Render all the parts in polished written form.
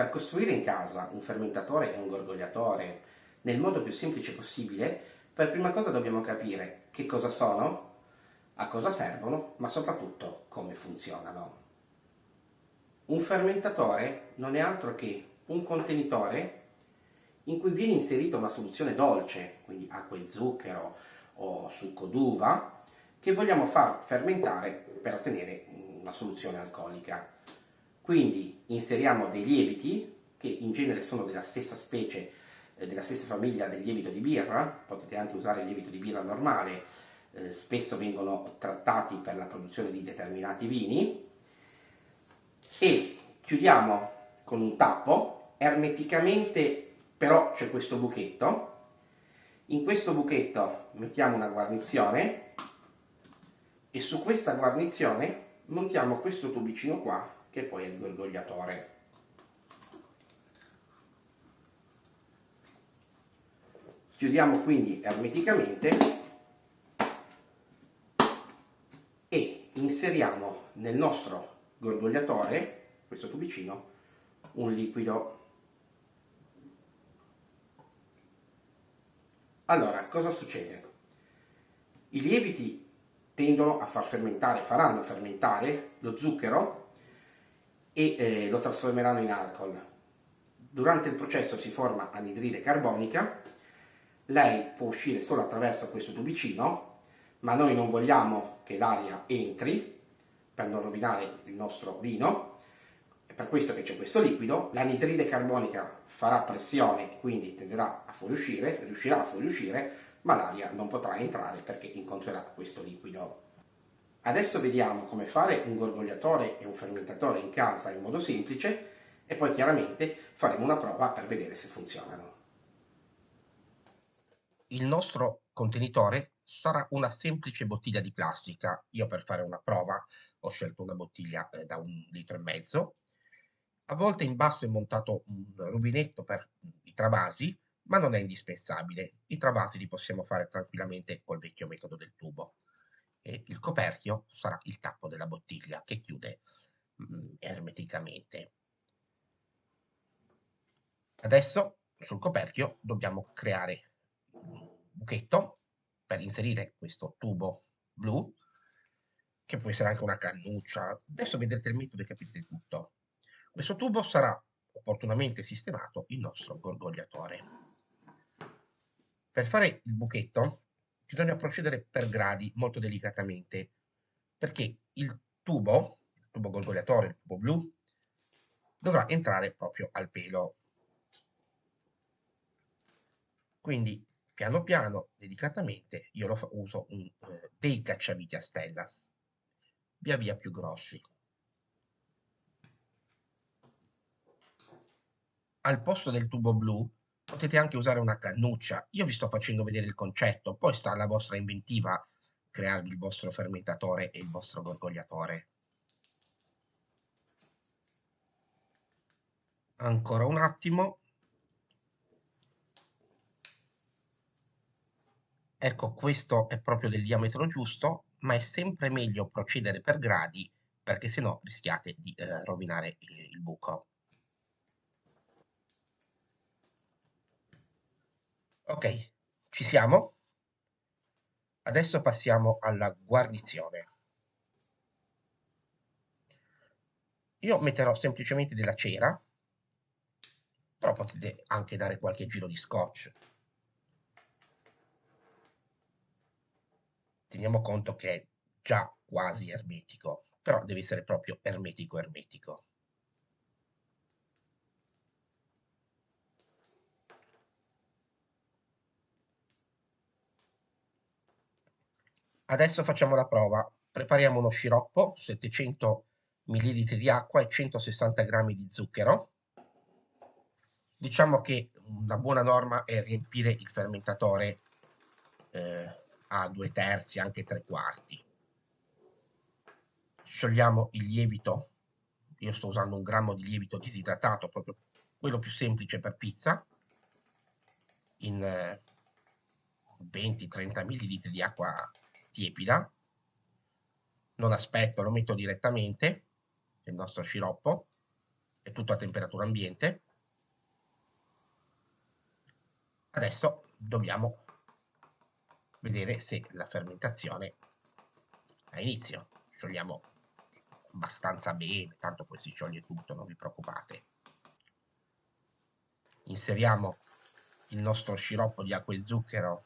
Per costruire in casa un fermentatore e un gorgogliatore nel modo più semplice possibile, per prima cosa dobbiamo capire che cosa sono, a cosa servono, ma soprattutto come funzionano. Un fermentatore non è altro che un contenitore in cui viene inserita una soluzione dolce, quindi acqua e zucchero o succo d'uva, che vogliamo far fermentare per ottenere una soluzione alcolica. Quindi inseriamo dei lieviti, che in genere sono della stessa specie, della stessa famiglia del lievito di birra, potete anche usare il lievito di birra normale, spesso vengono trattati per la produzione di determinati vini, e chiudiamo con un tappo ermeticamente, però c'è questo buchetto. In questo buchetto mettiamo una guarnizione e su questa guarnizione montiamo questo tubicino qua, che poi è il gorgogliatore. Chiudiamo quindi ermeticamente e inseriamo nel nostro gorgogliatore, questo tubicino, un liquido. Allora, cosa succede? I lieviti tendono a faranno fermentare lo zucchero e lo trasformeranno in alcol. Durante il processo si forma anidride carbonica, lei può uscire solo attraverso questo tubicino, ma noi non vogliamo che l'aria entri per non rovinare il nostro vino, è per questo che c'è questo liquido. L'anidride carbonica farà pressione, quindi tenderà a fuoriuscire, riuscirà a fuoriuscire, ma l'aria non potrà entrare perché incontrerà questo liquido. Adesso vediamo come fare un gorgogliatore e un fermentatore in casa in modo semplice e poi chiaramente faremo una prova per vedere se funzionano. Il nostro contenitore sarà una semplice bottiglia di plastica. Io per fare una prova ho scelto una bottiglia da 1,5 litri. A volte in basso è montato un rubinetto per i travasi, ma non è indispensabile. I travasi li possiamo fare tranquillamente col vecchio metodo del tubo. E il coperchio sarà il tappo della bottiglia che chiude ermeticamente. Adesso sul coperchio dobbiamo creare un buchetto per inserire questo tubo blu, che può essere anche una cannuccia. Adesso vedrete il metodo e capirete tutto. Questo tubo sarà opportunamente sistemato il nostro gorgogliatore. Per fare il buchetto bisogna procedere per gradi molto delicatamente, perché il tubo gorgogliatore, il tubo blu, dovrà entrare proprio al pelo. Quindi piano piano, delicatamente, io uso dei cacciaviti a stellas, via via più grossi. Al posto del tubo blu potete anche usare una cannuccia. Io vi sto facendo vedere il concetto, poi sta alla vostra inventiva crearvi il vostro fermentatore e il vostro gorgogliatore. Ancora un attimo. Ecco, questo è proprio del diametro giusto, ma è sempre meglio procedere per gradi perché sennò rischiate di rovinare il buco. Ok, ci siamo? Adesso passiamo alla guarnizione. Io metterò semplicemente della cera, però potete anche dare qualche giro di scotch. Teniamo conto che è già quasi ermetico, però deve essere proprio ermetico ermetico. Adesso facciamo la prova. Prepariamo uno sciroppo, 700 ml di acqua e 160 grammi di zucchero. Diciamo che una buona norma è riempire il fermentatore a 2/3, anche 3/4. Sciogliamo il lievito. Io sto usando 1 grammo di lievito disidratato, proprio quello più semplice per pizza, in 20-30 ml di acqua tiepida. Non aspetto, lo metto direttamente nel nostro sciroppo. è tutto a temperatura ambiente. Adesso dobbiamo vedere se la fermentazione ha inizio. Sciogliamo abbastanza bene, tanto poi si scioglie tutto, non vi preoccupate. Inseriamo il nostro sciroppo di acqua e zucchero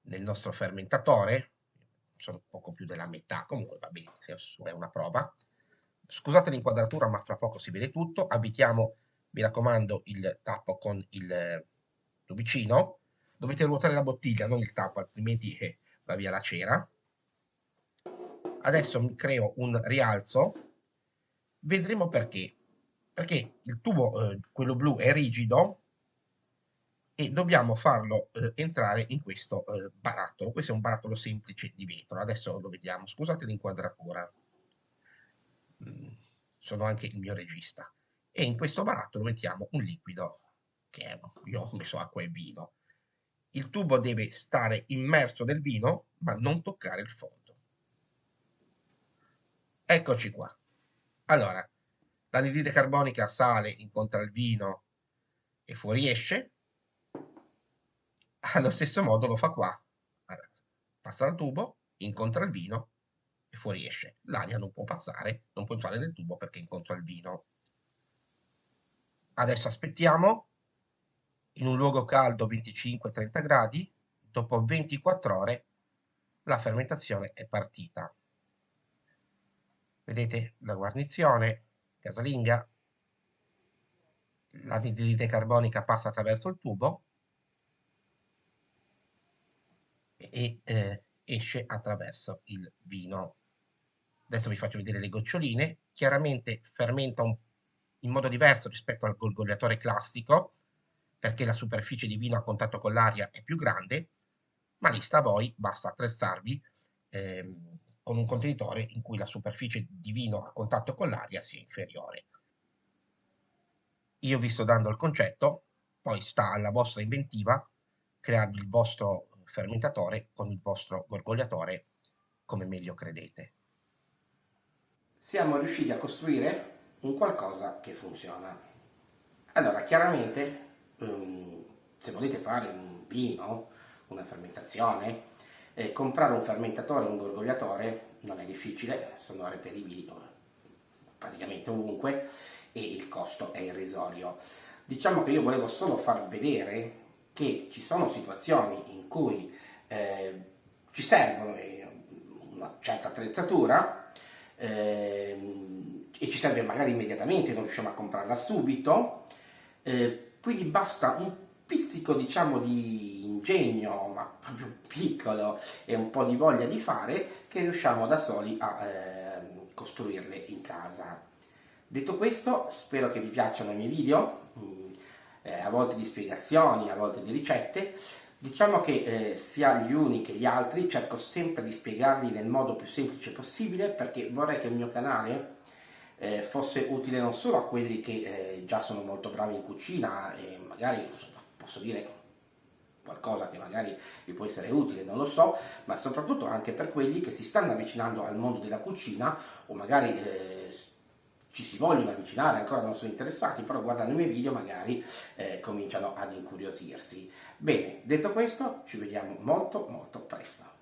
nel nostro fermentatore, sono poco più della metà, comunque va bene, è una prova. Scusate l'inquadratura, ma fra poco si vede tutto. Avvitiamo, mi raccomando, il tappo con il tubicino. Dovete ruotare la bottiglia, non il tappo, altrimenti va via la cera. Adesso mi creo un rialzo, vedremo perché. Perché il tubo, quello blu, è rigido e dobbiamo farlo entrare in questo barattolo. Questo è un barattolo semplice di vetro. Adesso lo vediamo. Scusate l'inquadratura. Sono anche il mio regista. E in questo barattolo mettiamo un liquido, io ho messo acqua e vino. Il tubo deve stare immerso nel vino, ma non toccare il fondo. Eccoci qua. Allora, l'anidride carbonica sale, incontra il vino e fuoriesce. Allo stesso modo lo fa qua. Allora, passa dal tubo, incontra il vino e fuoriesce. L'aria non può passare, non può entrare nel tubo perché incontra il vino. Adesso aspettiamo in un luogo caldo 25-30 gradi. Dopo 24 ore la fermentazione è partita. Vedete la guarnizione casalinga, l'anidride carbonica passa attraverso il tubo e esce attraverso il vino. Adesso vi faccio vedere le goccioline. Chiaramente fermenta in modo diverso rispetto al gorgogliatore classico, perché la superficie di vino a contatto con l'aria è più grande, ma lì sta a voi, basta attrezzarvi con un contenitore in cui la superficie di vino a contatto con l'aria sia inferiore. Io vi sto dando il concetto, poi sta alla vostra inventiva crearvi il vostro fermentatore con il vostro gorgogliatore come meglio credete. Siamo riusciti a costruire un qualcosa che funziona. Allora, chiaramente, se volete fare un vino, una fermentazione, comprare un fermentatore e un gorgogliatore non è difficile, sono reperibili praticamente ovunque e il costo è irrisorio. Diciamo che io volevo solo far vedere che ci sono situazioni in cui ci servono una certa attrezzatura e ci serve magari immediatamente, non riusciamo a comprarla subito, quindi basta un pizzico diciamo di ingegno, ma proprio piccolo, e un po' di voglia di fare, che riusciamo da soli a costruirle in casa. Detto questo, spero che vi piacciono i miei video, a volte di spiegazioni, a volte di ricette. Diciamo che sia gli uni che gli altri cerco sempre di spiegarli nel modo più semplice possibile, perché vorrei che il mio canale fosse utile non solo a quelli che già sono molto bravi in cucina e magari insomma, posso dire qualcosa che magari vi può essere utile, non lo so, ma soprattutto anche per quelli che si stanno avvicinando al mondo della cucina o magari ci si vogliono avvicinare, ancora non sono interessati, però guardando i miei video magari cominciano ad incuriosirsi. Bene, detto questo, ci vediamo molto molto presto.